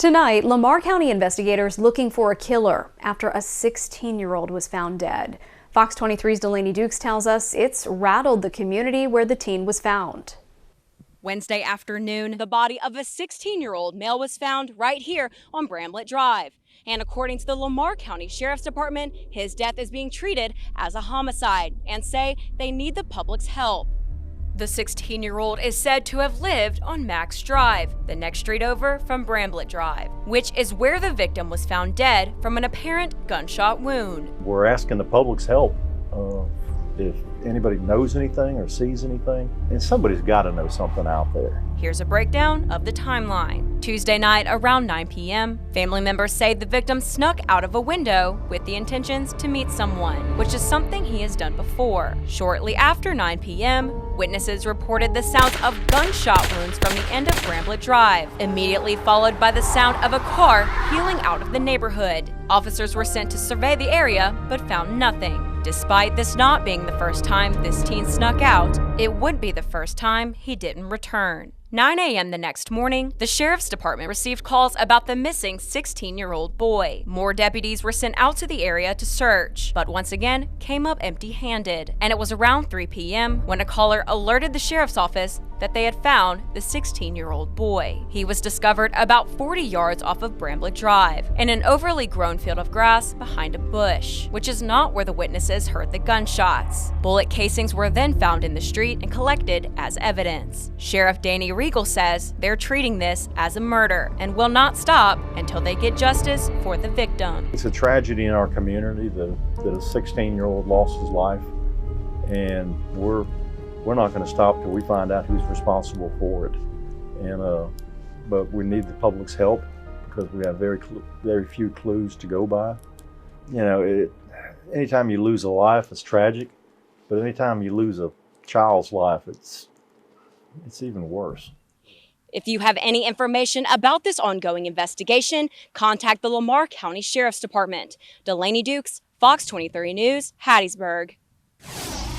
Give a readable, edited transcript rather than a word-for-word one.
Tonight, Lamar County investigators looking for a killer after a 16-year-old was found dead. Fox 23's Delaney tells us it's rattled the community where the teen was found. Wednesday afternoon, the body of a 16-year-old male was found right here on Bramlett Drive. And according to the Lamar County Sheriff's Department, his death is being treated as a homicide and say they need the public's help. The 16-year-old is said to have lived on Max Drive, the next street over from Bramlett Drive, which is where the victim was found dead from an apparent gunshot wound. We're asking the public's help. If anybody knows anything or sees anything, and somebody's got to know something out there. Here's a breakdown of the timeline. Tuesday night around 9 p.m., family members say the victim snuck out of a window with the intentions to meet someone, which is something he has done before. Shortly after 9 p.m., witnesses reported the sounds of gunshot wounds from the end of Bramlett Drive, immediately followed by the sound of a car peeling out of the neighborhood. Officers were sent to survey the area, but found nothing. Despite this not being the first time this teen snuck out, it would be the first time he didn't return. 9 a.m. the next morning, the Sheriff's Department received calls about the missing 16-year-old boy. More deputies were sent out to the area to search, but once again came up empty-handed. And it was around 3 p.m. when a caller alerted the Sheriff's Office that they had found the 16-year-old boy. He was discovered about 40 yards off of Bramlett Drive, in an overly grown field of grass behind a bush, which is not where the witnesses heard the gunshots. Bullet casings were then found in the street and collected as evidence. Sheriff Delaney says they're treating this as a murder and will not stop until they get justice for the victim. It's a tragedy in our community that a 16-year-old lost his life, and we're not going to stop till we find out who's responsible for it. And but we need the public's help because we have very few clues to go by. You know, anytime you lose a life, it's tragic, but anytime you lose a child's life, it's even worse. If you have any information about this ongoing investigation, contact the Lamar County Sheriff's Department. Delaney Dukes, Fox 23 News, Hattiesburg.